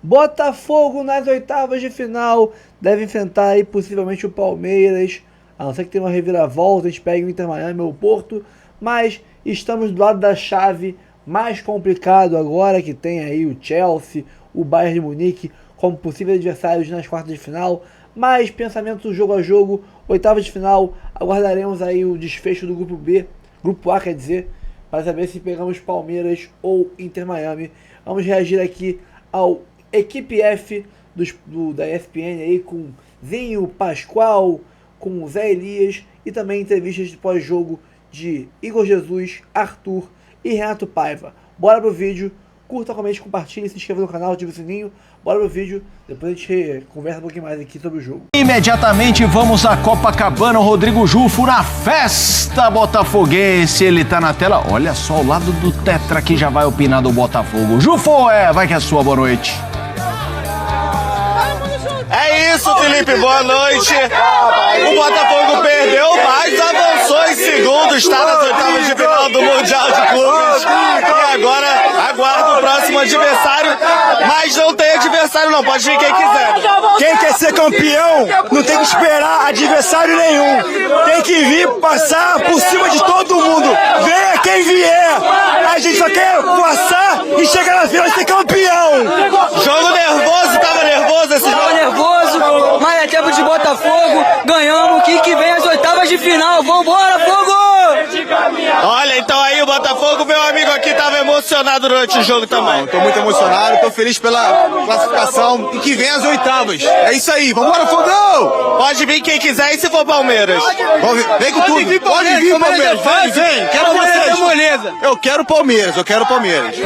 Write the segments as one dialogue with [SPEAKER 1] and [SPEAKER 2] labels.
[SPEAKER 1] Botafogo nas oitavas de final deve enfrentar aí possivelmente o Palmeiras, a não ser que tenha uma reviravolta, a gente pegue o Inter Miami ou o Porto, mas estamos do lado da chave mais complicado agora, que tem aí o Chelsea, o Bayern de Munique como possíveis adversários nas quartas de final, mas pensamento jogo a jogo, oitavas de final, aguardaremos aí o desfecho do grupo B, grupo A quer dizer, para saber se pegamos Palmeiras ou Inter Miami. Vamos reagir aqui ao Equipe F da ESPN aí com Zinho, Pascoal, com o Zé Elias e também entrevistas de pós-jogo de Igor Jesus, Arthur e Renato Paiva. Bora pro vídeo, curta, comente, compartilhe, se inscreva no canal, ative o sininho. Bora pro vídeo, depois a gente conversa um pouquinho mais aqui sobre o jogo.
[SPEAKER 2] Imediatamente vamos a Copacabana, o Rodrigo Jufo na festa botafoguense. Ele tá na tela, olha só o lado do Tetra que já vai opinar do Botafogo. Jufo, vai que é sua, boa noite.
[SPEAKER 3] É isso, Felipe, boa noite. O Botafogo perdeu, mas avançou em segundo, está nas oitavas de final do Mundial de Clubes. E agora aguarda o próximo adversário, mas não tem adversário não, pode vir quem quiser.
[SPEAKER 4] Quem quer ser campeão não tem que esperar adversário nenhum. Tem que vir passar por cima de todo mundo. Venha quem vier. A gente só quer passar e chegar na final e ser campeão.
[SPEAKER 3] Jogo nervoso, tava nervoso esse jogo?
[SPEAKER 5] Tava nervoso, mas é tempo de Botafogo. Ganhamos, que vem as oitavas de final. Vambora, Fogo!
[SPEAKER 3] Olha, então aí o Botafogo, meu amigo aqui, tava emocionado durante o jogo também.
[SPEAKER 4] Tô muito emocionado, tô feliz pela classificação e que vem as oitavas. É isso aí, vambora, Fogão!
[SPEAKER 3] Pode vir quem quiser e se for Palmeiras.
[SPEAKER 4] Vem com tudo, pode vir, Palmeiras, vem, quero vocês. Eu quero Palmeiras.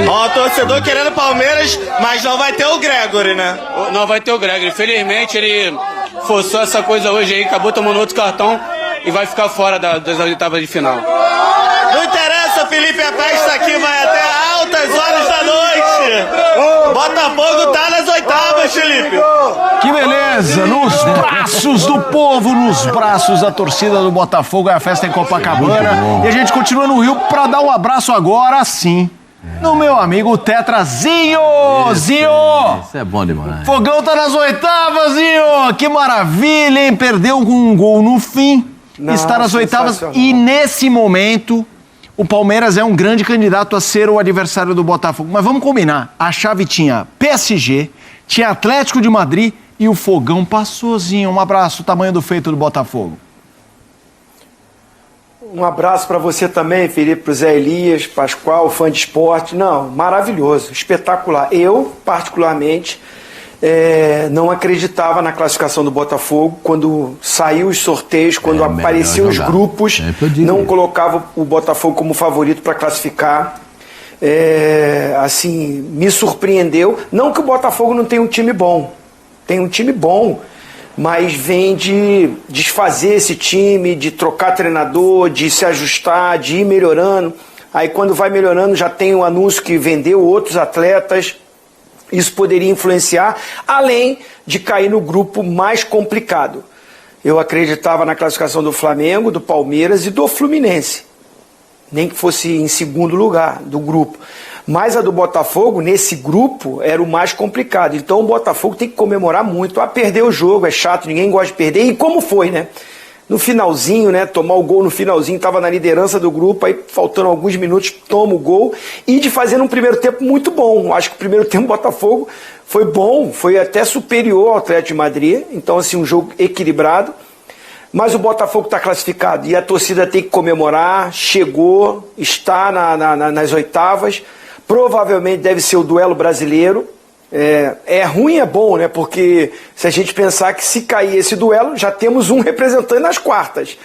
[SPEAKER 3] Ó, o torcedor querendo Palmeiras, mas não vai ter o Gregory, né?
[SPEAKER 6] Não vai ter o Gregory. Infelizmente, ele forçou essa coisa hoje aí, acabou tomando outro cartão e vai ficar fora das oitavas de final.
[SPEAKER 3] Não interessa, Felipe, a festa aqui vai até altas horas da noite. Botafogo tá nas oitavas, Felipe.
[SPEAKER 2] Que beleza, nos braços do povo, nos braços da torcida do Botafogo, é a festa em Copacabana. E a gente continua no Rio para dar um abraço agora sim no meu amigo Tetrazinho. Zinho!
[SPEAKER 7] Isso é bom demais.
[SPEAKER 2] Fogão tá nas oitavas, Zinho! Que maravilha, hein? Perdeu com um gol no fim. Está nas oitavas e nesse momento o Palmeiras é um grande candidato a ser o adversário do Botafogo. Mas vamos combinar, a chave tinha PSG, tinha Atlético de Madrid e o Fogão passouzinho. Um abraço, o tamanho do feito do Botafogo.
[SPEAKER 4] Um abraço para você também, Felipe, pro Zé Elias, Pascoal, fã de esporte. Não, maravilhoso, espetacular. Eu, particularmente, não acreditava na classificação do Botafogo. Quando saiu os sorteios, quando apareciam os grupos, não colocava o Botafogo como favorito para classificar. Assim, me surpreendeu. Não que o Botafogo não tenha um time bom, tem um time bom, mas vem de desfazer esse time, de trocar treinador, de se ajustar, de ir melhorando. Aí quando vai melhorando já tem o anúncio que vendeu outros atletas. Isso poderia influenciar, além de cair no grupo mais complicado. Eu acreditava na classificação do Flamengo, do Palmeiras e do Fluminense. Nem que fosse em segundo lugar do grupo. Mas a do Botafogo, nesse grupo, era o mais complicado. Então o Botafogo tem que comemorar muito. Perder o jogo, é chato, ninguém gosta de perder. E como foi, né? No finalzinho, né? Tomar o gol no finalzinho, estava na liderança do grupo, aí faltando alguns minutos, toma o gol. E de fazer um primeiro tempo muito bom. Acho que o primeiro tempo do Botafogo foi bom, foi até superior ao Atlético de Madrid. Então, assim, um jogo equilibrado. Mas o Botafogo está classificado e a torcida tem que comemorar, chegou, está nas oitavas. Provavelmente deve ser o duelo brasileiro. É ruim, é bom, né? Porque se a gente pensar que se cair esse duelo, já temos um representante nas quartas.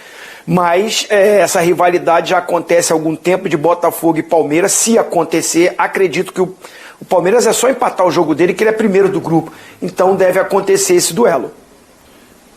[SPEAKER 4] Mas essa rivalidade já acontece há algum tempo de Botafogo e Palmeiras. Se acontecer, acredito que o Palmeiras é só empatar o jogo dele, que ele é primeiro do grupo. Então deve acontecer esse duelo.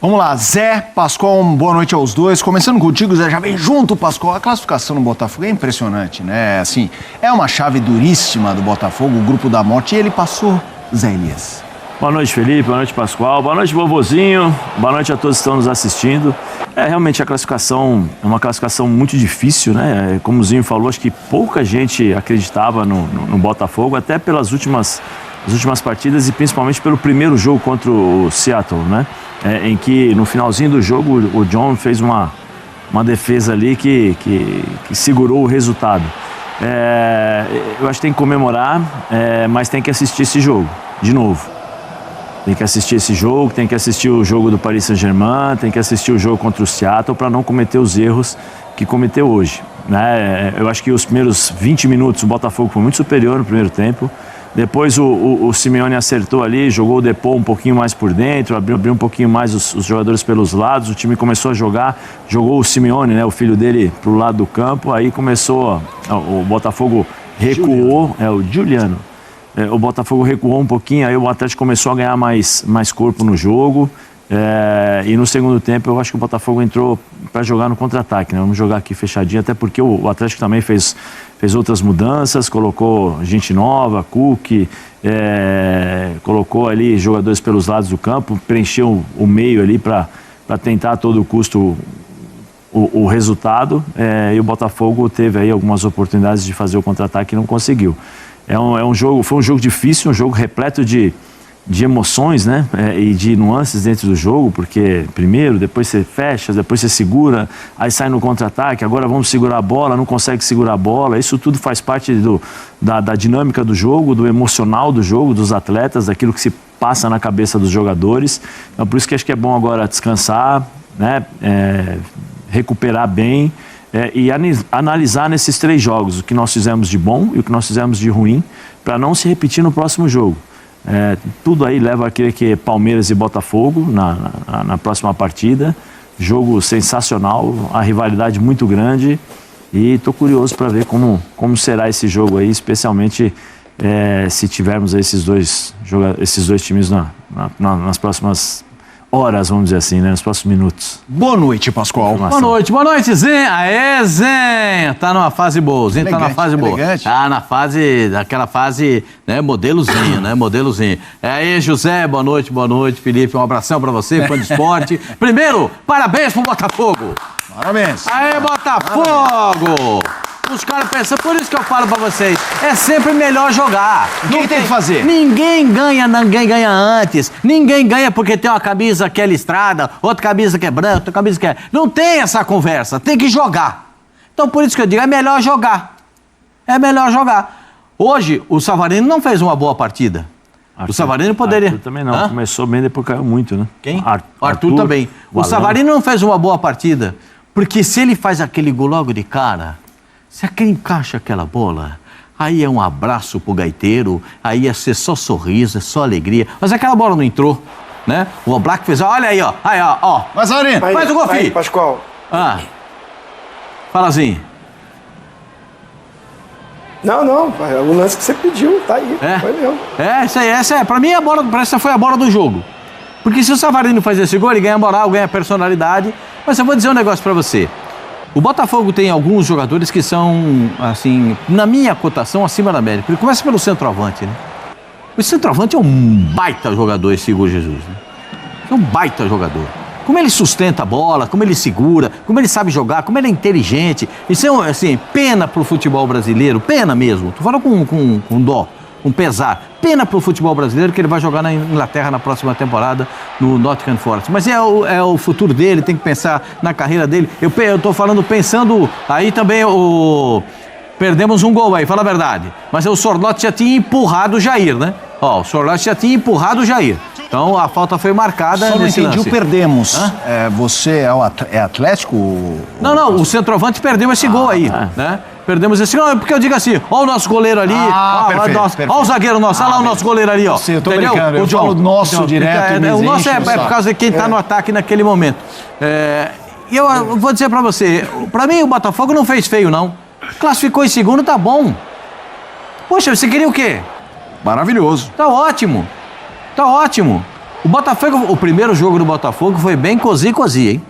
[SPEAKER 2] Vamos lá, Zé, Pascoal, boa noite aos dois. Começando contigo, Zé, já vem junto, Pascoal. A classificação no Botafogo é impressionante, né? Assim, é uma chave duríssima do Botafogo, o grupo da morte, e ele passou, Zé Elias.
[SPEAKER 7] Boa noite, Felipe, boa noite, Pascoal, boa noite, vovozinho, boa noite a todos que estão nos assistindo. Realmente a classificação é uma classificação muito difícil, né? Como o Zinho falou, acho que pouca gente acreditava no Botafogo, até pelas últimas as últimas partidas e principalmente pelo primeiro jogo contra o Seattle, né? Em que no finalzinho do jogo o John fez uma defesa ali que segurou o resultado. Eu acho que tem que comemorar, mas tem que assistir esse jogo de novo. Tem que assistir esse jogo, tem que assistir o jogo do Paris Saint-Germain, tem que assistir o jogo contra o Seattle para não cometer os erros que cometeu hoje, né? Eu acho que os primeiros 20 minutos o Botafogo foi muito superior no primeiro tempo. Depois o Simeone acertou ali, jogou o Depô um pouquinho mais por dentro, abriu um pouquinho mais os jogadores pelos lados, o time começou a jogar, jogou o Simeone, né, o filho dele, pro lado do campo, aí começou, o Botafogo recuou, o Giuliano, o Botafogo recuou um pouquinho, aí o Atlético começou a ganhar mais corpo no jogo, e no segundo tempo eu acho que o Botafogo entrou para jogar no contra-ataque, né? Vamos jogar aqui fechadinho, até porque o Atlético também fez outras mudanças, colocou gente nova, Cook, colocou ali jogadores pelos lados do campo, preencheu o meio ali para tentar a todo custo o resultado, e o Botafogo teve aí algumas oportunidades de fazer o contra-ataque e não conseguiu. Foi um jogo difícil, um jogo repleto de emoções, né? E de nuances dentro do jogo, porque primeiro, depois você fecha, depois você segura, aí sai no contra-ataque, agora vamos segurar a bola, não consegue segurar a bola, isso tudo faz parte da dinâmica do jogo, do emocional do jogo, dos atletas, daquilo que se passa na cabeça dos jogadores. Então por isso que acho que é bom agora descansar, né? Recuperar bem e analisar nesses 3 jogos o que nós fizemos de bom e o que nós fizemos de ruim, para não se repetir no próximo jogo. Tudo aí leva a crer que Palmeiras e Botafogo na próxima partida, jogo sensacional, a rivalidade muito grande, e estou curioso para ver como será esse jogo aí, especialmente se tivermos esses dois times nas próximas horas, vamos dizer assim, né? Nos próximos minutos.
[SPEAKER 2] Boa noite, Pascoal.
[SPEAKER 8] Boa noite, Zen. Aê, Zen. Tá numa fase boa, Zen tá na fase boa. Tá naquela fase, né, modelozinho, né, modelozinho. Aí, José, boa noite, Felipe, um abração pra você, fã de esporte. Primeiro, parabéns pro Botafogo.
[SPEAKER 2] Parabéns.
[SPEAKER 8] Aê, Botafogo. Os caras pensam, por isso que eu falo pra vocês, é sempre melhor jogar.
[SPEAKER 2] O que tem que fazer?
[SPEAKER 8] Ninguém ganha antes. Ninguém ganha porque tem uma camisa que é listrada, outra camisa que é branca, outra camisa que é... Não tem essa conversa, tem que jogar. Então por isso que eu digo, é melhor jogar. É melhor jogar. Hoje, o Savarino não fez uma boa partida. O Savarino poderia...
[SPEAKER 7] Arthur também não, começou bem, depois caiu muito, né?
[SPEAKER 8] Quem? Arthur também. O Savarino não fez uma boa partida, porque se ele faz aquele gol logo de cara... Se aquele encaixa aquela bola, aí é um abraço pro gaiteiro, aí ia ser só sorriso, só alegria. Mas aquela bola não entrou, né? O Oblak fez, olha aí, ó. Aí, ó.
[SPEAKER 2] Mas, Aurino,
[SPEAKER 8] faz o gol, filho.
[SPEAKER 4] Pascoal.
[SPEAKER 8] Fala assim.
[SPEAKER 4] Não, é o lance que você pediu, tá aí. Foi mesmo.
[SPEAKER 8] Pra mim, essa foi a bola do jogo. Porque se o Savarino faz esse gol, ele ganha moral, ganha personalidade. Mas eu vou dizer um negócio pra você. O Botafogo tem alguns jogadores que são, assim, na minha cotação, acima da média. Ele começa pelo centroavante, né? O centroavante é um baita jogador, esse Igor Jesus, né? É um baita jogador. Como ele sustenta a bola, como ele segura, como ele sabe jogar, como ele é inteligente. Isso é, assim, pena pro futebol brasileiro, pena mesmo. Tô falando com dó, com pesar. Pena pro futebol brasileiro que ele vai jogar na Inglaterra na próxima temporada, no Nottingham Forest. Mas é o futuro dele, tem que pensar na carreira dele. Eu tô falando pensando, aí também perdemos um gol aí, fala a verdade. Mas o Sorloth já tinha empurrado o Jair, né? O Sorloth já tinha empurrado o Jair. Então a falta foi marcada nesse lance.
[SPEAKER 2] Só não entendi o perdemos. Você é Atlético?
[SPEAKER 8] Não, o centroavante perdeu esse gol aí, né? Perdemos esse gol, porque eu digo assim, ó o nosso goleiro ali,
[SPEAKER 2] perfeito.
[SPEAKER 8] Ó o zagueiro nosso, olha lá o nosso goleiro ali, ó.
[SPEAKER 2] Sim, eu tô brincando, eu falo nosso direto.
[SPEAKER 8] O nosso é por causa de quem tá no ataque naquele momento. E eu vou dizer pra você, pra mim o Botafogo não fez feio, não. Classificou em segundo, tá bom. Poxa, você queria o quê?
[SPEAKER 2] Maravilhoso.
[SPEAKER 8] Tá ótimo. O Botafogo, o primeiro jogo do Botafogo foi bem cozi, hein?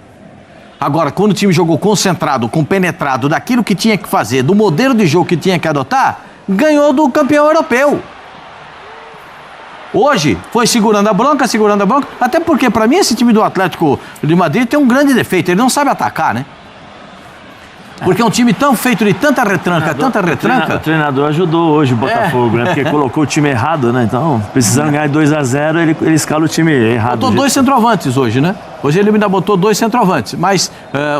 [SPEAKER 8] Agora, quando o time jogou concentrado, compenetrado daquilo que tinha que fazer, do modelo de jogo que tinha que adotar, ganhou do campeão europeu. Hoje, foi segurando a bronca, até porque, pra mim, esse time do Atlético de Madrid tem um grande defeito, ele não sabe atacar, né? Porque é um time tão feito de tanta retranca,
[SPEAKER 7] O treinador ajudou hoje o Botafogo, né? Porque colocou o time errado, né? Então, precisando ganhar 2-0, ele escala o time errado.
[SPEAKER 8] Botou 2 centroavantes hoje, né? Hoje ele ainda botou 2 centroavantes, mas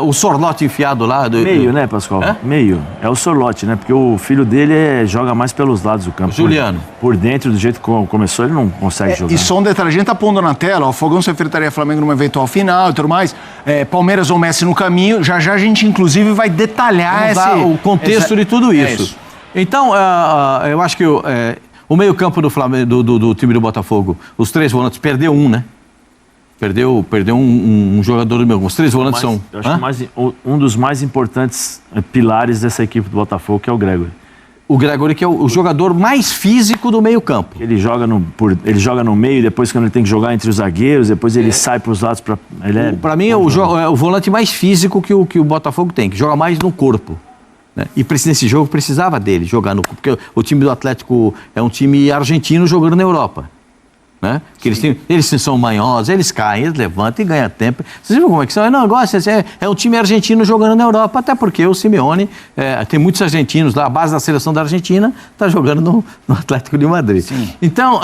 [SPEAKER 8] o Sorlote enfiado lá...
[SPEAKER 7] Meio, né, Pascoal? Meio. É o Sorlote, né? Porque o filho dele joga mais pelos lados do campo.
[SPEAKER 8] Juliano.
[SPEAKER 7] Por dentro, do jeito que começou, ele não consegue jogar.
[SPEAKER 2] E só um detalhe, a gente tá pondo na tela, o Fogão se enfrentaria a Flamengo numa eventual final e tudo mais, Palmeiras ou Messi no caminho, já a gente inclusive vai detalhar
[SPEAKER 8] o contexto de tudo isso. Então, eu acho que o meio-campo do Flamengo, do time do Botafogo, os 3 volantes, perdeu um, né? Perdeu um jogador do meio. Os 3 volantes são...
[SPEAKER 7] Eu acho que um dos mais importantes pilares dessa equipe do Botafogo, que é o Gregory.
[SPEAKER 8] O Gregory, que é o jogador mais físico do meio-campo.
[SPEAKER 7] Ele joga no meio, depois quando ele tem que jogar entre os zagueiros, depois ele sai para os lados. Para
[SPEAKER 8] mim, é o volante mais físico que o Botafogo tem, que joga mais no corpo. Né? E nesse jogo precisava dele jogar no corpo, porque o time do Atlético é um time argentino jogando na Europa. Né? Que eles são manhosos, eles caem, eles levantam e ganham tempo. Vocês viram como é que são? Não, é um time argentino jogando na Europa, até porque o Simeone, tem muitos argentinos lá, a base da seleção da Argentina está jogando no Atlético de Madrid. Sim. Então,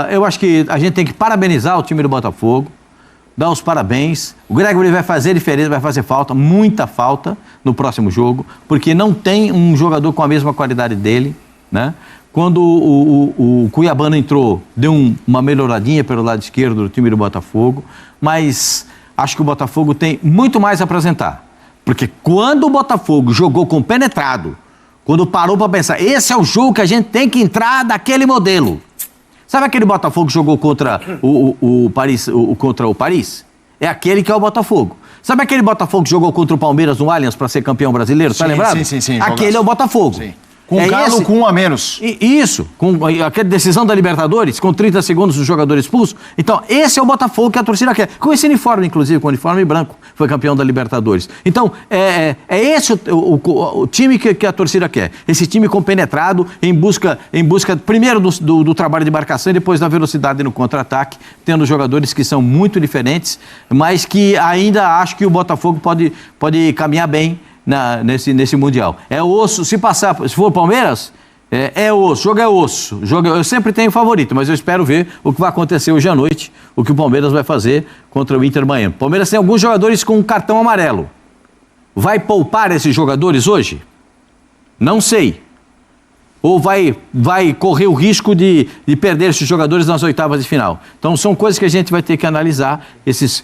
[SPEAKER 8] eu acho que a gente tem que parabenizar o time do Botafogo, dar os parabéns. O Gregory vai fazer diferença, vai fazer falta, muita falta no próximo jogo, porque não tem um jogador com a mesma qualidade dele, né? Quando o Cuiabano entrou, deu uma melhoradinha pelo lado esquerdo do time do Botafogo, mas acho que o Botafogo tem muito mais a apresentar. Porque quando o Botafogo jogou compenetrado, quando parou para pensar, esse é o jogo que a gente tem que entrar daquele modelo. Sabe aquele Botafogo que jogou contra o Paris, contra o Paris? É aquele que é o Botafogo. Sabe aquele Botafogo que jogou contra o Palmeiras no Allianz para ser campeão brasileiro? Tá lembrado?
[SPEAKER 2] Sim.
[SPEAKER 8] Aquele é o Botafogo.
[SPEAKER 2] Sim. Com o Galo com 1 a menos.
[SPEAKER 8] Isso, com aquela decisão da Libertadores, com 30 segundos do jogador expulso. Então, esse é o Botafogo que a torcida quer. Com esse uniforme, inclusive, com o uniforme branco, foi campeão da Libertadores. Então, é esse o time que a torcida quer. Esse time compenetrado, em busca primeiro do trabalho de marcação e depois da velocidade no contra-ataque, tendo jogadores que são muito diferentes, mas que ainda acho que o Botafogo pode caminhar bem nesse Mundial. É osso, se for o Palmeiras, é osso, jogo é osso. Eu sempre tenho favorito, mas eu espero ver o que vai acontecer hoje à noite, o que o Palmeiras vai fazer contra o Inter Miami. O Palmeiras tem alguns jogadores com um cartão amarelo. Vai poupar esses jogadores hoje? Não sei. Ou vai correr o risco de perder esses jogadores nas oitavas de final. Então, são coisas que a gente vai ter que analisar, esses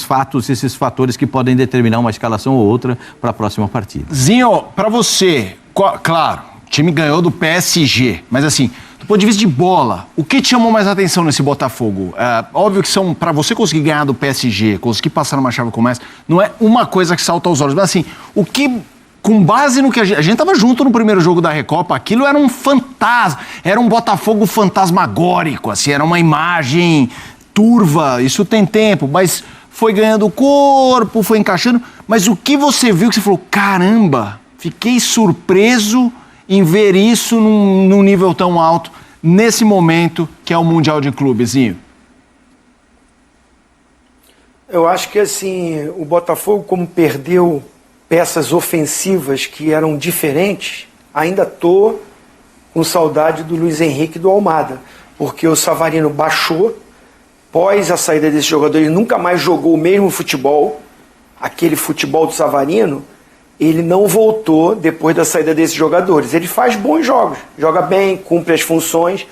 [SPEAKER 8] fatos, esses fatores que podem determinar uma escalação ou outra para a próxima partida.
[SPEAKER 2] Zinho, para você, claro, o time ganhou do PSG, mas assim, do ponto de vista de bola, o que te chamou mais atenção nesse Botafogo? Óbvio que para você conseguir ganhar do PSG, conseguir passar numa chave como essa, não é uma coisa que salta aos olhos, mas assim, o que... Com base no que a gente estava junto no primeiro jogo da Recopa, aquilo era um fantasma, era um Botafogo fantasmagórico, assim, era uma imagem turva, isso tem tempo, mas foi ganhando corpo, foi encaixando, mas o que você viu que você falou, caramba, fiquei surpreso em ver isso num nível tão alto, nesse momento que é o Mundial de Clubezinho?
[SPEAKER 4] Eu acho que assim, o Botafogo, como perdeu peças ofensivas que eram diferentes, ainda estou com saudade do Luiz Henrique e do Almada, porque o Savarino baixou, após a saída desse jogador, ele nunca mais jogou o mesmo futebol, aquele futebol do Savarino, ele não voltou depois da saída desses jogadores. Ele faz bons jogos, joga bem, cumpre as funções.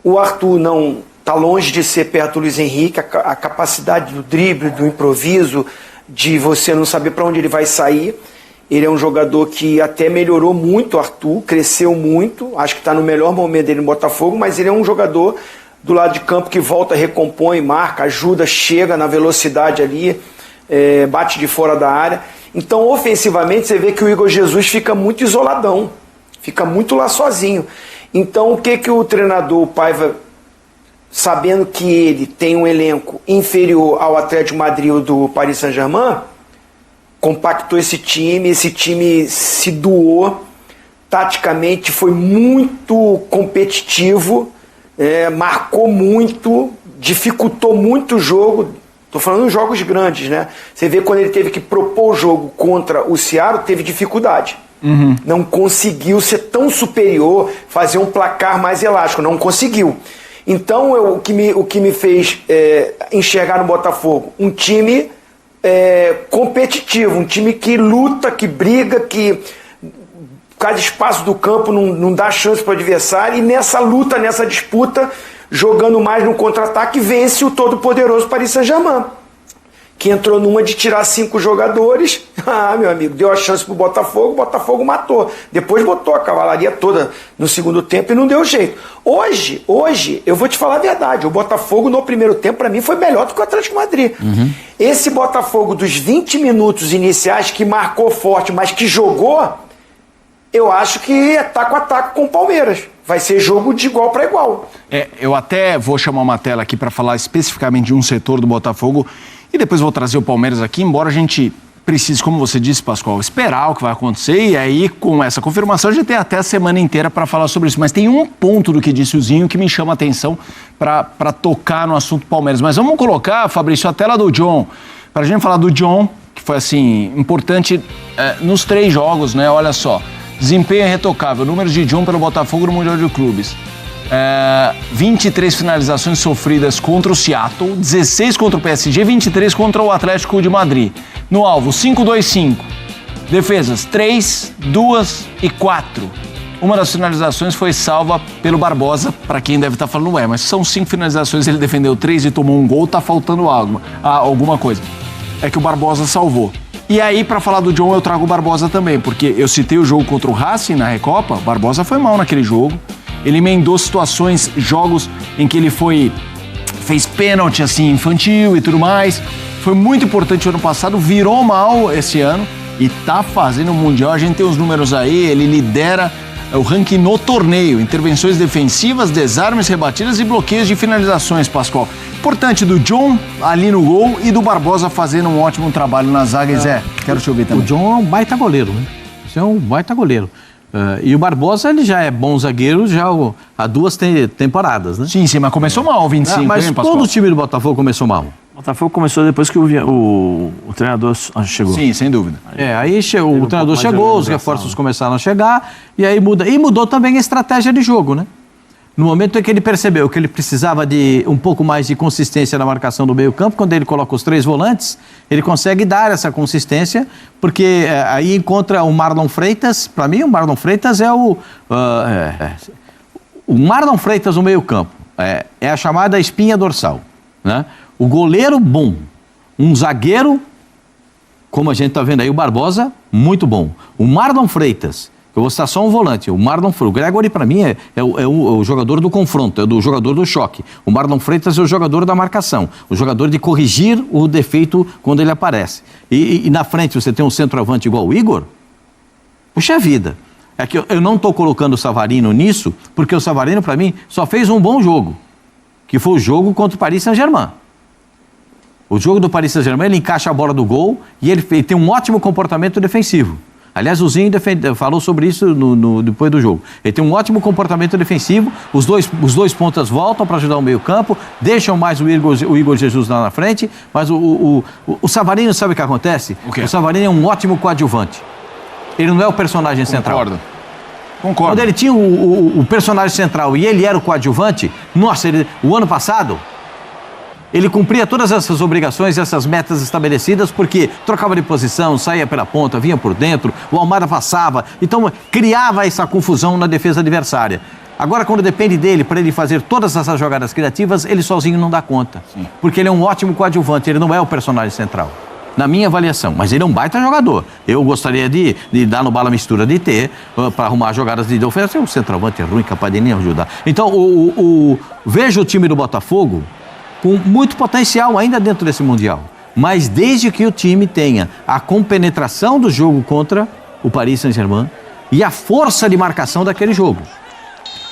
[SPEAKER 4] O Arthur não está longe de ser perto do Luiz Henrique, a capacidade do drible, do improviso, de você não saber para onde ele vai sair. Ele é um jogador que até melhorou muito, o Arthur, cresceu muito, acho que está no melhor momento dele no Botafogo, mas ele é um jogador do lado de campo que volta, recompõe, marca, ajuda, chega na velocidade ali, bate de fora da área. Então, ofensivamente, você vê que o Igor Jesus fica muito isoladão, fica muito lá sozinho. Então, o que o treinador, o Paiva, sabendo que ele tem um elenco inferior ao Atlético de Madrid ou do Paris Saint-Germain, compactou esse time se doou, taticamente foi muito competitivo, marcou muito, dificultou muito o jogo Tô falando em jogos grandes, né? Você vê quando ele teve que propor o jogo contra o Seattle, teve dificuldade. Não conseguiu ser tão superior, fazer um placar mais elástico, não conseguiu. Então, o que me fez enxergar no Botafogo um time competitivo, um time que luta, que briga, que cada espaço do campo não dá chance para o adversário, e nessa luta, nessa disputa, jogando mais no contra-ataque, vence o todo-poderoso Paris Saint-Germain, que entrou numa de tirar 5 jogadores. Meu amigo, deu a chance pro Botafogo, o Botafogo matou. Depois botou a cavalaria toda no segundo tempo e não deu jeito. Hoje, eu vou te falar a verdade, o Botafogo no primeiro tempo, para mim, foi melhor do que o Atlético de Madrid. Esse Botafogo dos 20 minutos iniciais, que marcou forte, mas que jogou, eu acho que é taco a taco com o Palmeiras. Vai ser jogo de igual para igual.
[SPEAKER 2] Eu até vou chamar uma tela aqui para falar especificamente de um setor do Botafogo e depois vou trazer o Palmeiras aqui, embora a gente precise, como você disse, Pascoal, esperar o que vai acontecer, e aí com essa confirmação a gente tem até a semana inteira para falar sobre isso. Mas tem um ponto do que disse o Zinho que me chama a atenção para tocar no assunto Palmeiras. Mas vamos colocar, Fabrício, a tela do John, para a gente falar do John, que foi assim, importante nos 3 jogos, né? Olha só. Desempenho irretocável, número de John pelo Botafogo no Mundial de Clubes. 23 finalizações sofridas contra o Seattle, 16 contra o PSG, 23 contra o Atlético de Madrid. No alvo, 5-2-5. Defesas, 3, 2 e 4. Uma das finalizações foi salva pelo Barbosa, para quem deve estar falando, mas são 5 finalizações, ele defendeu 3 e tomou um gol, tá faltando alguma coisa. É que o Barbosa salvou. E aí, para falar do John, eu trago o Barbosa também, porque eu citei o jogo contra o Racing na Recopa, o Barbosa foi mal naquele jogo, ele emendou situações, jogos em que ele fez pênalti, assim, infantil e tudo mais, foi muito importante o ano passado, virou mal esse ano e tá fazendo o Mundial, a gente tem os números aí, ele lidera o ranking no torneio, intervenções defensivas, desarmes, rebatidas e bloqueios de finalizações, Pascoal. Importante do John ali no gol e do Barbosa fazendo um ótimo trabalho na zaga. Zé, quero te ouvir também.
[SPEAKER 8] O John é um baita goleiro, né? Isso é um baita goleiro. E o Barbosa, ele já é bom zagueiro já há 2 temporadas, né?
[SPEAKER 2] Sim, mas começou mal o 25,
[SPEAKER 8] mas
[SPEAKER 2] hein, Pascoal?
[SPEAKER 8] todo o time do Botafogo começou mal.
[SPEAKER 7] O Botafogo começou depois que o treinador chegou.
[SPEAKER 2] Sim, sem dúvida.
[SPEAKER 8] Aí o treinador chegou, os reforços começaram a chegar, e aí muda. E mudou também a estratégia de jogo, né? No momento em que ele percebeu que ele precisava de um pouco mais de consistência na marcação do meio-campo, quando ele coloca os 3 volantes, ele consegue dar essa consistência, porque aí encontra o Marlon Freitas. Para mim, o Marlon Freitas é o Marlon Freitas no meio-campo. É a chamada espinha dorsal, né? O goleiro bom, um zagueiro, como a gente está vendo aí, o Barbosa, muito bom. O Marlon Freitas, eu vou citar só um volante, o Marlon Freitas. O Gregory, para mim, é o jogador do confronto, é o jogador do choque. O Marlon Freitas é o jogador da marcação, o jogador de corrigir o defeito quando ele aparece. E na frente você tem um centroavante igual o Igor? Puxa vida. É que eu não estou colocando o Savarino nisso, porque o Savarino, para mim, só fez um bom jogo, que foi o jogo contra o Paris Saint-Germain. O jogo do Paris Saint-Germain, ele encaixa a bola do gol e ele tem um ótimo comportamento defensivo. Aliás, o Zinho falou sobre isso depois do jogo. Ele tem um ótimo comportamento defensivo, os dois pontas voltam para ajudar o meio-campo, deixam mais o Igor Jesus lá na frente, mas o Savarino, sabe o que acontece? O Savarino é um ótimo coadjuvante. Ele não é o personagem central. Concordo. Quando ele tinha o personagem central e ele era o coadjuvante, nossa, o ano passado, ele cumpria todas essas obrigações, essas metas estabelecidas, porque trocava de posição, saía pela ponta, vinha por dentro, o Almada passava, então criava essa confusão na defesa adversária. Agora, quando depende dele para ele fazer todas essas jogadas criativas, ele sozinho não dá conta. Sim. Porque ele é um ótimo coadjuvante, ele não é o personagem central. Na minha avaliação, mas ele é um baita jogador. Eu gostaria de dar no bala mistura de ter, para arrumar jogadas de ofensa. O centroavante é ruim, capaz de nem ajudar. Então, vejo o time do Botafogo com muito potencial ainda dentro desse Mundial. Mas desde que o time tenha a compenetração do jogo contra o Paris Saint-Germain e a força de marcação daquele jogo.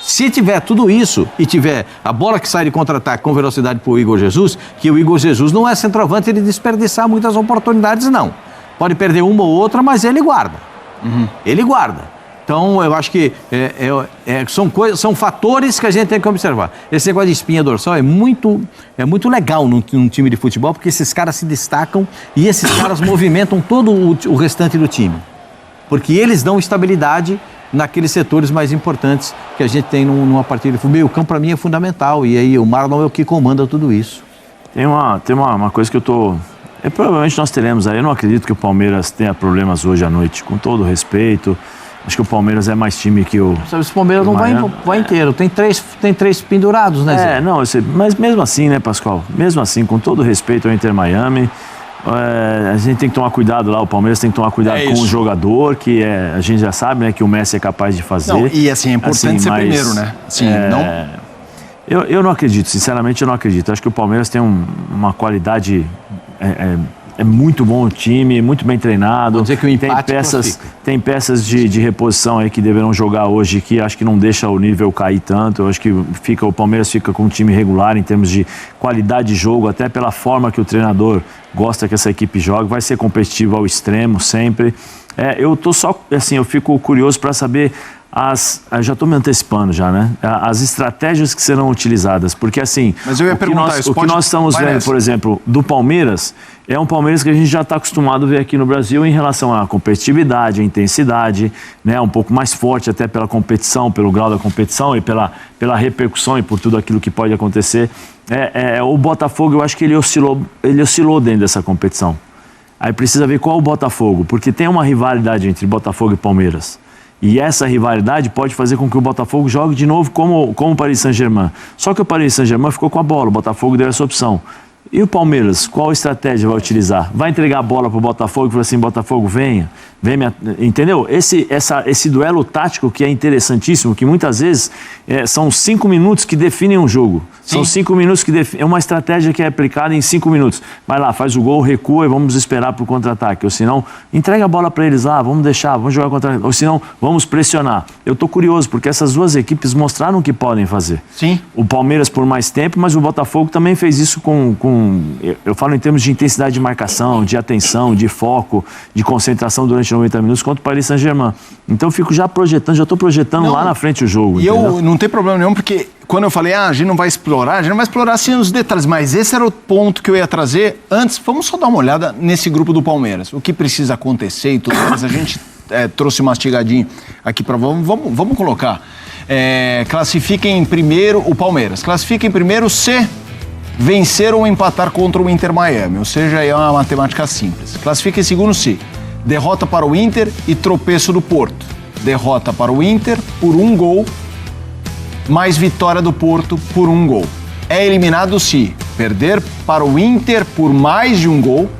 [SPEAKER 8] Se tiver tudo isso e tiver a bola que sai de contra-ataque com velocidade para o Igor Jesus, que o Igor Jesus não é centroavante de desperdiçar muitas oportunidades, não. Pode perder uma ou outra, mas ele guarda. Ele guarda. Então, eu acho que são fatores que a gente tem que observar. Esse negócio de espinha dorsal é muito legal num time de futebol, porque esses caras se destacam e esses caras movimentam todo o restante do time. Porque eles dão estabilidade naqueles setores mais importantes que a gente tem numa partida de futebol. O campo, para mim, é fundamental. E aí o Marlon é o que comanda tudo isso.
[SPEAKER 7] Tem uma coisa que eu tô... provavelmente nós teremos aí. Eu não acredito que o Palmeiras tenha problemas hoje à noite. Com todo respeito... Acho que o Palmeiras é mais time que o...
[SPEAKER 8] O Palmeiras não vai inteiro. Tem três pendurados, né, Zé?
[SPEAKER 7] Não, mas mesmo assim, né, Pascoal? Mesmo assim, com todo respeito ao Inter Miami, a gente tem que tomar cuidado lá. O Palmeiras tem que tomar cuidado com o jogador, que a gente já sabe, né, que o Messi é capaz de fazer.
[SPEAKER 9] Não, e assim, é importante ser primeiro, né?
[SPEAKER 7] Eu não acredito, sinceramente eu não acredito. Acho que o Palmeiras tem uma qualidade... É muito bom o time, muito bem treinado.
[SPEAKER 8] Vou dizer que o empate
[SPEAKER 7] tem peças de reposição aí que deverão jogar hoje, que acho que não deixa o nível cair tanto. Eu acho que o Palmeiras fica com um time regular em termos de qualidade de jogo, até pela forma que o treinador gosta que essa equipe jogue. Vai ser competitivo ao extremo sempre. Eu tô só, assim, eu fico curioso para saber já estou me antecipando já, né? As estratégias que serão utilizadas, porque assim,
[SPEAKER 9] mas eu ia perguntar,
[SPEAKER 7] o que nós estamos vendo, por exemplo, do Palmeiras, é um Palmeiras que a gente já está acostumado a ver aqui no Brasil em relação à competitividade, à intensidade, né? Um pouco mais forte até pela competição, pelo grau da competição e pela repercussão e por tudo aquilo que pode acontecer. O Botafogo, eu acho que ele oscilou dentro dessa competição. Aí precisa ver qual é o Botafogo, porque tem uma rivalidade entre Botafogo e Palmeiras. E essa rivalidade pode fazer com que o Botafogo jogue de novo como o Paris Saint-Germain. Só que o Paris Saint-Germain ficou com a bola, o Botafogo deu essa opção. E o Palmeiras, qual estratégia vai utilizar? Vai entregar a bola para o Botafogo e falar assim, Botafogo, venha, entendeu? Esse duelo tático que é interessantíssimo, que muitas vezes são 5 minutos que definem um jogo. Sim. São 5 minutos que definem, é uma estratégia que é aplicada em 5 minutos. Vai lá, faz o gol, recua e vamos esperar para o contra-ataque. Ou senão, entrega a bola para eles lá, vamos jogar contra-ataque. Ou senão, vamos pressionar. Eu estou curioso, porque essas duas equipes mostraram o que podem fazer.
[SPEAKER 9] Sim.
[SPEAKER 7] O Palmeiras por mais tempo, mas o Botafogo também fez isso eu falo em termos de intensidade de marcação, de atenção, de foco, de concentração durante 90 minutos contra o Paris Saint-Germain. Então eu fico já estou projetando lá na frente o jogo.
[SPEAKER 9] E eu não tem problema nenhum, porque quando eu falei, a gente não vai explorar assim os detalhes, mas esse era o ponto que eu ia trazer. Antes, vamos só dar uma olhada nesse grupo do Palmeiras, o que precisa acontecer e tudo mais. A gente trouxe mastigadinho aqui para vamos colocar. Classifiquem em primeiro o Palmeiras, classifiquem em primeiro se vencer ou empatar contra o Inter Miami, ou seja, é uma matemática simples. Classifica em segundo se derrota para o Inter e tropeço do Porto. Derrota para o Inter por 1 gol, mais vitória do Porto por 1 gol. É eliminado se perder para o Inter por mais de 1 gol,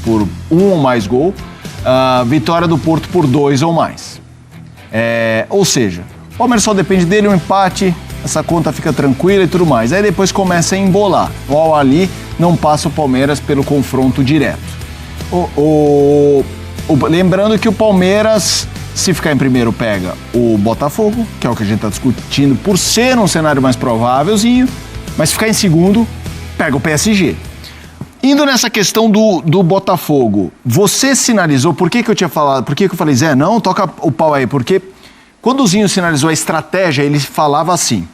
[SPEAKER 9] por 1 ou mais gol, vitória do Porto por 2 ou mais. Ou seja, o Palmeiras só depende dele, um empate, essa conta fica tranquila e tudo mais. Aí depois começa a embolar. O Al-Ahly não passa o Palmeiras pelo confronto direto. Lembrando que o Palmeiras, se ficar em primeiro, pega o Botafogo, que é o que a gente está discutindo, por ser um cenário mais provávelzinho, mas se ficar em segundo, pega o PSG. Indo nessa questão do Botafogo, você sinalizou, por que eu tinha falado, por que eu falei, Zé, não, toca o pau aí, porque quando o Zinho sinalizou a estratégia, ele falava assim,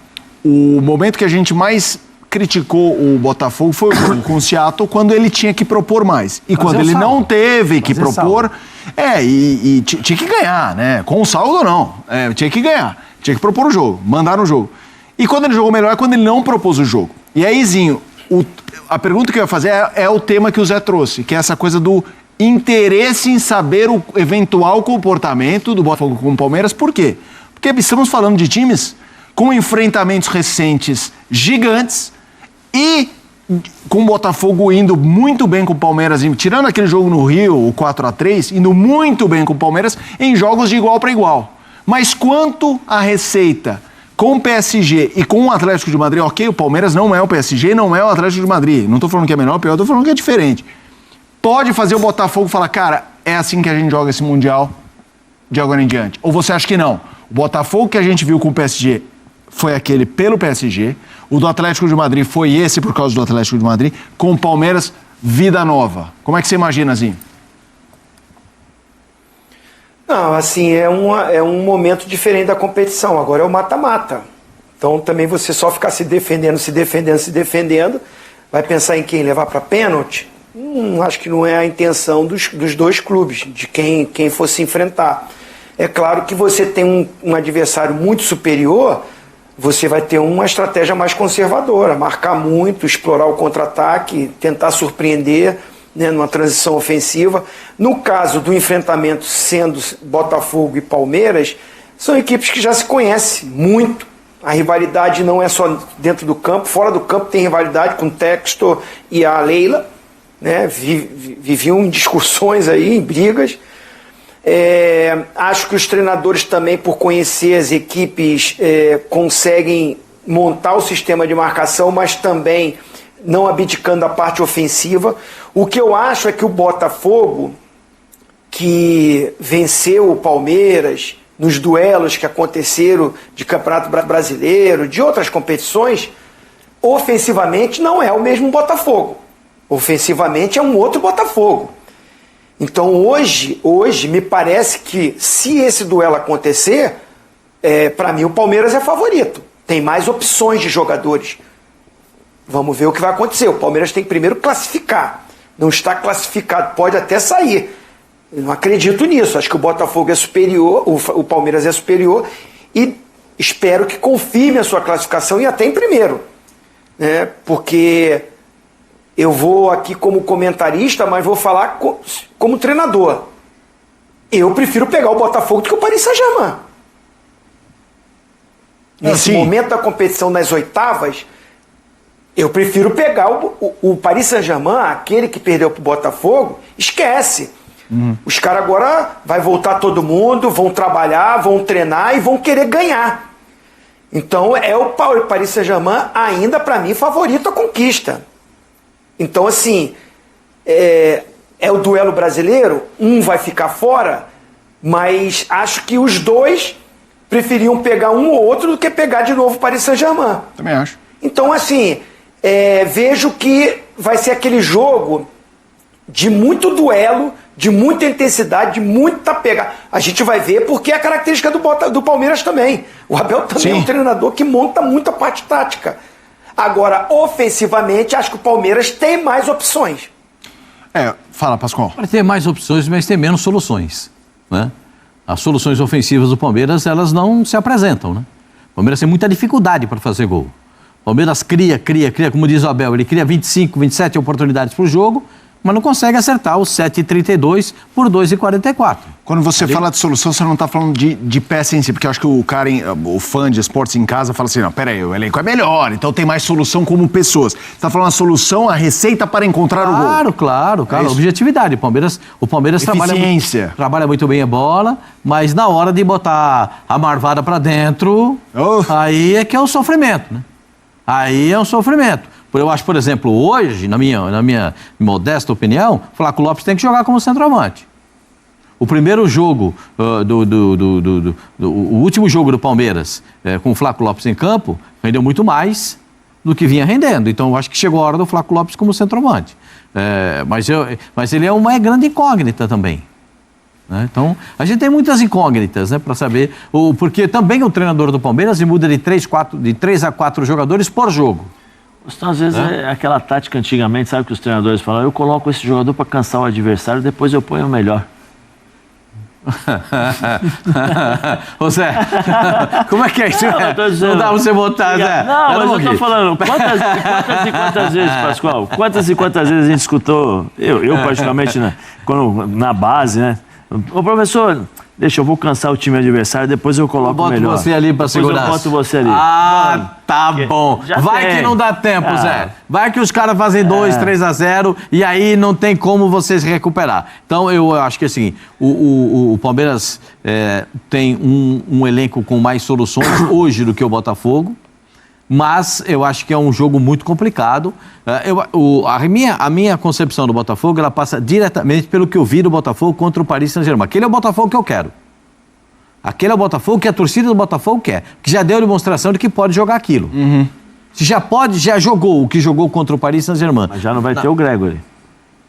[SPEAKER 9] o momento que a gente mais criticou o Botafogo foi com o Seattle, quando ele tinha que propor mais. E quando ele não teve que propor, tinha que ganhar, né? Com o saldo ou não, tinha que ganhar, tinha que propor o jogo, mandar no jogo. E quando ele jogou melhor é quando ele não propôs o jogo. E aí, Zinho, a pergunta que eu ia fazer é o tema que o Zé trouxe, que é essa coisa do interesse em saber o eventual comportamento do Botafogo com o Palmeiras. Por quê? Porque estamos falando de times com enfrentamentos recentes gigantes e com o Botafogo indo muito bem com o Palmeiras, tirando aquele jogo no Rio, o 4-3, indo muito bem com o Palmeiras em jogos de igual para igual. Mas quanto à receita com o PSG e com o Atlético de Madrid, ok, o Palmeiras não é o PSG, não é o Atlético de Madrid. Não estou falando que é melhor ou pior, estou falando que é diferente. Pode fazer o Botafogo falar, cara, é assim que a gente joga esse Mundial de agora em diante? Ou você acha que não? O Botafogo que a gente viu com o PSG foi aquele pelo PSG, o do Atlético de Madrid foi esse por causa do Atlético de Madrid, com o Palmeiras, vida nova. Como é que você imagina, Zinho?
[SPEAKER 4] Não, assim, é um momento diferente da competição. Agora é o mata-mata. Então também você só ficar se defendendo, vai pensar em quem? Levar para pênalti? Acho que não é a intenção dos dois clubes, de quem for se enfrentar. É claro que você tem um adversário muito superior, você vai ter uma estratégia mais conservadora, marcar muito, explorar o contra-ataque, tentar surpreender, né, numa transição ofensiva. No caso do enfrentamento sendo Botafogo e Palmeiras, são equipes que já se conhecem muito. A rivalidade não é só dentro do campo, fora do campo tem rivalidade com o Textor e a Leila, né, viviam em discussões aí, em brigas. Acho que os treinadores também, por conhecer as equipes, conseguem montar o sistema de marcação, mas também não abdicando da parte ofensiva. O que eu acho é que o Botafogo, que venceu o Palmeiras nos duelos que aconteceram de Campeonato Brasileiro, de outras competições, ofensivamente não é o mesmo Botafogo. Ofensivamente é um outro Botafogo. Então hoje me parece que, se esse duelo acontecer, para mim o Palmeiras é favorito. Tem mais opções de jogadores. Vamos ver o que vai acontecer. O Palmeiras tem que primeiro classificar. Não está classificado, pode até sair. Eu não acredito nisso. Acho que o Botafogo é superior, o Palmeiras é superior, e espero que confirme a sua classificação e até em primeiro. Né? Porque eu vou aqui como comentarista, mas vou falar como treinador. Eu prefiro pegar o Botafogo do que o Paris Saint-Germain. Nesse momento da competição, nas oitavas, eu prefiro pegar o Paris Saint-Germain, aquele que perdeu para o Botafogo, esquece. Os caras agora vai voltar todo mundo, vão trabalhar, vão treinar e vão querer ganhar. Então é o Paris Saint-Germain ainda, para mim, favorito à conquista. Então, assim, é o duelo brasileiro, um vai ficar fora, mas acho que os dois preferiam pegar um ou outro do que pegar de novo o Paris Saint-Germain.
[SPEAKER 9] Também acho.
[SPEAKER 4] Então, assim, vejo que vai ser aquele jogo de muito duelo, de muita intensidade, de muita pegada. A gente vai ver porque é a característica do Palmeiras também. O Abel também é um treinador que monta muita parte tática. Agora, ofensivamente, acho que o Palmeiras tem mais opções.
[SPEAKER 9] Fala, Pascoal.
[SPEAKER 8] Pode ter mais opções, mas tem menos soluções, né? As soluções ofensivas do Palmeiras, elas não se apresentam, né? O Palmeiras tem muita dificuldade para fazer gol. O Palmeiras cria, como diz o Abel, ele cria 25, 27 oportunidades por jogo, mas não consegue acertar os 7,32 por 2,44.
[SPEAKER 9] Quando você fala de solução, você não está falando de peça em si, porque eu acho que o fã de esportes em casa fala assim, não, peraí, o elenco é melhor, então tem mais solução como pessoas. Você está falando a solução, a receita para encontrar o gol. Claro. Objetividade. O Palmeiras trabalha muito bem a bola, mas na hora de botar a marvada para dentro, aí é que é o sofrimento, né? Aí é um sofrimento. Eu acho, por exemplo, hoje, na minha modesta opinião, o Flávio Lopes tem que jogar como centroavante. O primeiro jogo, o último jogo do Palmeiras, com o Flávio Lopes em campo, rendeu muito mais do que vinha rendendo. Então, eu acho que chegou a hora do Flávio Lopes como centroavante. Mas ele é uma grande incógnita também. Né? Então, a gente tem muitas incógnitas, né, para saber. Porque também o treinador do Palmeiras muda de 3 a 4 jogadores por jogo.
[SPEAKER 7] Então, às vezes é aquela tática antigamente, sabe, que os treinadores falam, eu coloco esse jogador para cansar o adversário, depois eu ponho o melhor.
[SPEAKER 8] Ô Zé, como é que é isso? Não dá pra você botar, Zé.
[SPEAKER 7] Não, mas eu tô falando, quantas e quantas vezes, Pascoal, quantas e quantas vezes a gente escutou, eu particularmente, né, na base, né, ô professor, deixa, eu vou cansar o time adversário, depois eu coloco o melhor.
[SPEAKER 8] Eu boto você ali pra segurar.
[SPEAKER 7] Eu boto você ali.
[SPEAKER 8] Tá bom. Vai que não dá tempo, Zé. Vai que os caras fazem 2, 3-0 e aí não tem como você se recuperar. Então, eu acho que assim, o Palmeiras tem um elenco com mais soluções hoje do que o Botafogo, mas eu acho que é um jogo muito complicado. A minha concepção do Botafogo, ela passa diretamente pelo que eu vi do Botafogo contra o Paris Saint-Germain. Aquele é o Botafogo que eu quero. Aquele é o Botafogo que a torcida do Botafogo quer, que já deu demonstração de que pode jogar aquilo. Se já jogou o que jogou contra o Paris Saint-Germain.
[SPEAKER 7] Mas já não vai ter o Gregory.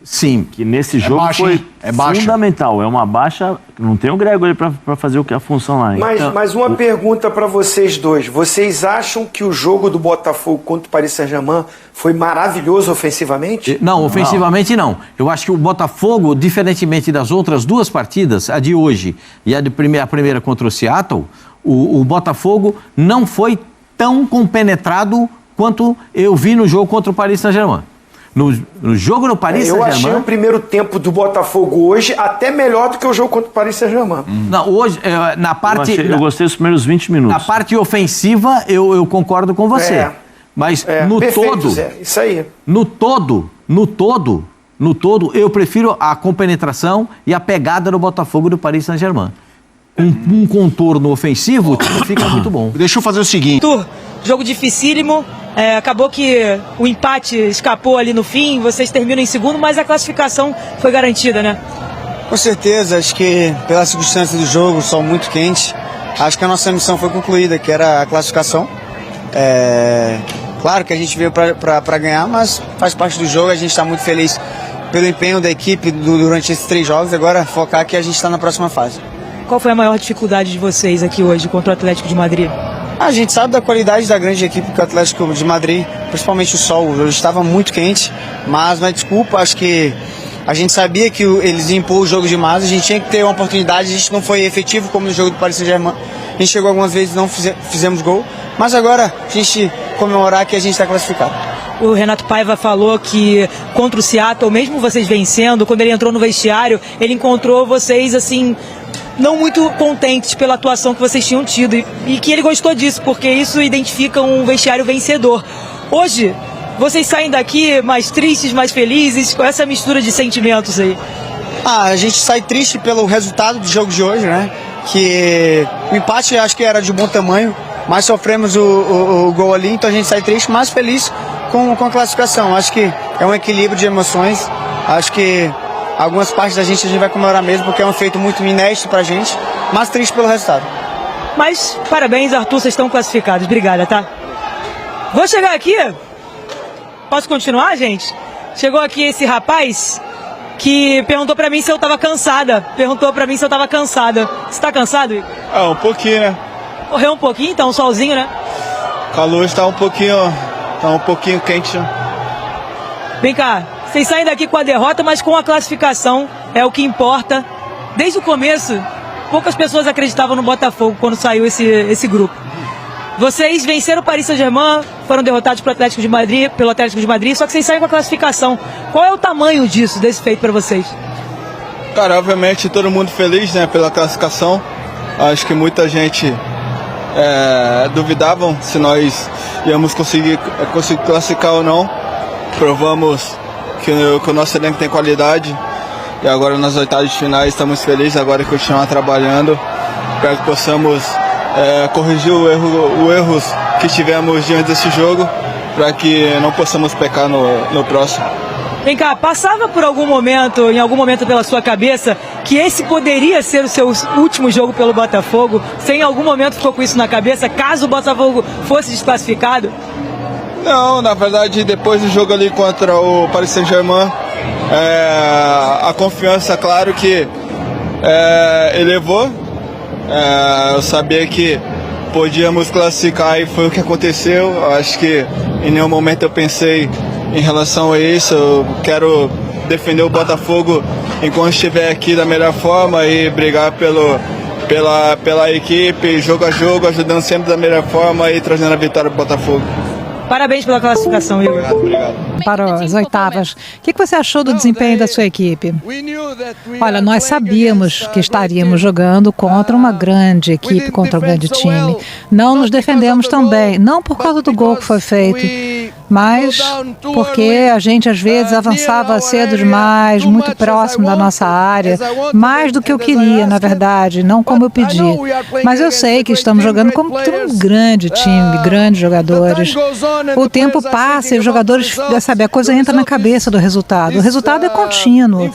[SPEAKER 7] Sim, que nesse jogo
[SPEAKER 9] baixa,
[SPEAKER 7] foi
[SPEAKER 9] hein? É baixa.
[SPEAKER 7] fundamental. É uma baixa. Não tem o Gregóry para fazer a função lá. Hein?
[SPEAKER 4] Mas uma pergunta para vocês dois. Vocês acham que o jogo do Botafogo contra o Paris Saint-Germain foi maravilhoso ofensivamente?
[SPEAKER 8] Não, ofensivamente não. Eu acho que o Botafogo, diferentemente das outras duas partidas, a de hoje e a primeira contra o Seattle, o Botafogo não foi tão compenetrado quanto eu vi no jogo contra o Paris Saint-Germain. No jogo no Paris Saint-Germain...
[SPEAKER 4] Eu achei o primeiro tempo do Botafogo hoje até melhor do que o jogo contra o Paris Saint-Germain.
[SPEAKER 8] Não, hoje, na parte...
[SPEAKER 7] Eu gostei dos primeiros 20 minutos.
[SPEAKER 8] Na parte ofensiva, eu concordo com você. Mas no
[SPEAKER 4] perfeito,
[SPEAKER 8] todo...
[SPEAKER 4] Zé, isso aí.
[SPEAKER 8] No todo, eu prefiro a compenetração e a pegada do Botafogo do Paris Saint-Germain. Um contorno ofensivo fica muito bom.
[SPEAKER 9] Deixa eu fazer o seguinte.
[SPEAKER 5] Jogo dificílimo, acabou que o empate escapou ali no fim, vocês terminam em segundo, mas a classificação foi garantida, né?
[SPEAKER 10] Com certeza, acho que pela circunstância do jogo, sol muito quente, acho que a nossa missão foi concluída, que era a classificação. Claro que a gente veio para ganhar, mas faz parte do jogo, a gente está muito feliz pelo empenho da equipe durante esses 3 jogos, agora focar que a gente está na próxima fase.
[SPEAKER 5] Qual foi a maior dificuldade de vocês aqui hoje contra o Atlético de Madrid?
[SPEAKER 10] A gente sabe da qualidade da grande equipe que é o Atlético de Madrid, principalmente o sol. Hoje estava muito quente, mas desculpa, acho que a gente sabia que eles iam impor o jogo demais, a gente tinha que ter uma oportunidade, a gente não foi efetivo como no jogo do Paris Saint-Germain. A gente chegou algumas vezes e não fizemos gol, mas agora a gente comemorar que a gente está classificado.
[SPEAKER 5] O Renato Paiva falou que contra o Seattle, mesmo vocês vencendo, quando ele entrou no vestiário, ele encontrou vocês assim... não muito contentes pela atuação que vocês tinham tido e que ele gostou disso, porque isso identifica um vestiário vencedor. Hoje, vocês saem daqui mais tristes, mais felizes, com essa mistura de sentimentos aí?
[SPEAKER 10] A gente sai triste pelo resultado do jogo de hoje, né? Que o empate acho que era de bom tamanho, mas sofremos o gol ali, então a gente sai triste, mas feliz com a classificação. Acho que é um equilíbrio de emoções, acho que algumas partes da gente a gente vai comemorar mesmo, porque é um feito muito inédito pra gente, mas triste pelo resultado.
[SPEAKER 5] Mas, parabéns, Arthur, vocês estão classificados. Obrigada, tá? Vou chegar aqui. Posso continuar, gente? Chegou aqui esse rapaz que perguntou pra mim se eu tava cansada. Você tá cansado, Igor?
[SPEAKER 3] Um pouquinho, né?
[SPEAKER 5] Correu um pouquinho, tá um solzinho, né?
[SPEAKER 3] O calor está um pouquinho quente.
[SPEAKER 5] Vem cá. Vocês saem daqui com a derrota, mas com a classificação, é o que importa. Desde o começo, poucas pessoas acreditavam no Botafogo quando saiu esse grupo. Vocês venceram o Paris Saint-Germain, foram derrotados pelo Atlético de Madrid, só que vocês saem com a classificação. Qual é o tamanho desse feito para vocês?
[SPEAKER 3] Cara, obviamente todo mundo feliz, né, pela classificação. Acho que muita gente duvidavam se nós íamos conseguir classificar ou não. Provamos que o nosso elenco tem qualidade e agora nas oitavas de finais estamos felizes agora que continuar trabalhando para que possamos corrigir os erros que tivemos diante desse jogo para que não possamos pecar no próximo.
[SPEAKER 5] Vem cá, passava por em algum momento pela sua cabeça que esse poderia ser o seu último jogo pelo Botafogo? Você em algum momento ficou com isso na cabeça, caso o Botafogo fosse desclassificado?
[SPEAKER 3] Não, na verdade, depois do jogo ali contra o Paris Saint-Germain, a confiança, claro que elevou. Eu sabia que podíamos classificar e foi o que aconteceu. Acho que em nenhum momento eu pensei em relação a isso. Eu quero defender o Botafogo enquanto estiver aqui da melhor forma e brigar pela equipe, jogo a jogo, ajudando sempre da melhor forma e trazendo a vitória para o Botafogo.
[SPEAKER 5] Parabéns pela classificação, Igor.
[SPEAKER 3] Obrigado.
[SPEAKER 11] Para as oitavas. O que você achou do desempenho da sua equipe? Olha, nós sabíamos que estaríamos jogando contra uma grande equipe, contra um grande time. Não nos defendemos tão bem, não por causa do gol que foi feito, mas porque a gente às vezes avançava cedo demais, muito próximo da nossa área, mais do que eu queria, na verdade, não como eu pedi. Mas eu sei que estamos jogando contra um grande time, grandes jogadores. O tempo passa e os jogadores, sabe, a coisa entra na cabeça do resultado. O resultado é contínuo.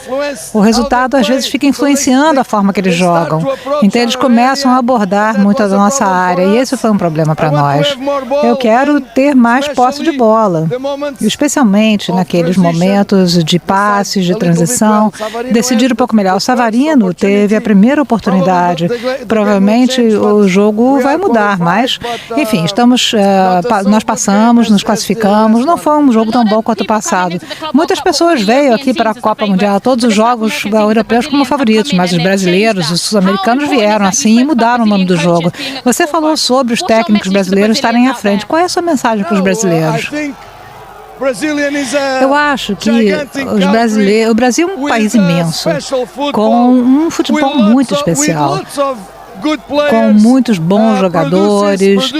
[SPEAKER 11] O resultado às vezes fica influenciando a forma que eles jogam. Então eles começam a abordar muito da nossa área e esse foi um problema para nós. Eu quero ter mais posse de bola. bola, especialmente naqueles momentos de passes, de transição, decidir um pouco melhor. O Savarino teve a primeira oportunidade. Provavelmente o jogo vai mudar, mas, enfim, nós passamos, nos classificamos. Não foi um jogo tão bom quanto o passado. Muitas pessoas veio aqui para a Copa Mundial, todos os jogos europeus como favoritos, mas os brasileiros, os sul-americanos vieram assim e mudaram o nome do jogo. Você falou sobre os técnicos brasileiros estarem à frente. Qual é a sua mensagem para os brasileiros? Eu acho que o Brasil é um país imenso, com um futebol muito especial, com muitos bons jogadores.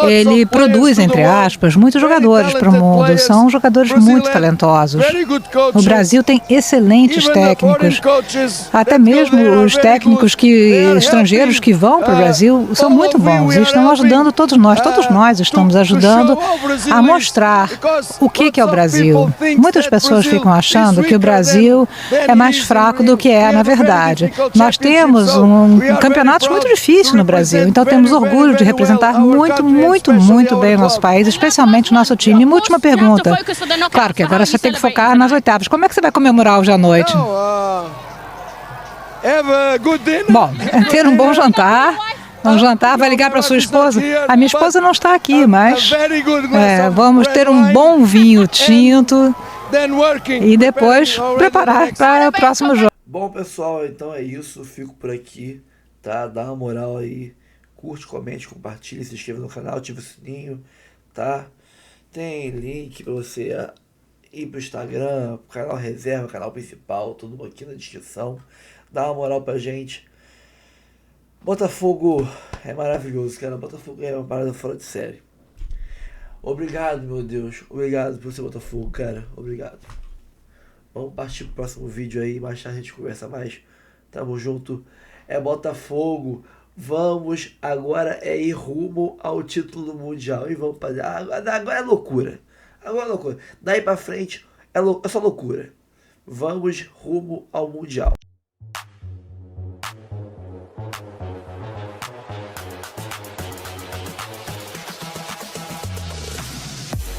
[SPEAKER 11] Ele produz, entre aspas, muitos jogadores para o mundo. São jogadores muito talentosos. O Brasil tem excelentes técnicos. Até mesmo os técnicos estrangeiros que vão para o Brasil são muito bons e estão ajudando todos nós. Todos nós estamos ajudando a mostrar o que é o Brasil. Muitas pessoas ficam achando que o Brasil é mais fraco do que é, na verdade. Nós temos campeonatos muito difícil no Brasil, então temos orgulho de representar muito bem o nosso país, especialmente o nosso time. E uma última pergunta. Claro que agora você tem que focar nas oitavas. Como é que você vai comemorar hoje à noite? Bom, ter um bom jantar. Um jantar, vai ligar para sua esposa? A minha esposa não está aqui, mas vamos ter um bom vinho tinto e depois preparar para o próximo jogo.
[SPEAKER 1] Bom, pessoal, então é isso. Fico por aqui. Tá? Dá uma moral aí, curte, comente, compartilhe, se inscreva no canal, ativa o sininho, tá? Tem link pra você ir pro Instagram, pro canal reserva, canal principal, tudo aqui na descrição. Dá uma moral pra gente. Botafogo é maravilhoso, cara. Botafogo é uma parada fora de série. Obrigado, meu Deus. Obrigado por ser Botafogo, cara. Obrigado. Vamos partir pro próximo vídeo aí, mais tarde a gente conversa mais. Tamo junto. É Botafogo, vamos agora ir rumo ao título mundial e vamos fazer. Agora é loucura. Agora é loucura. Daí pra frente é só loucura. Vamos rumo ao mundial.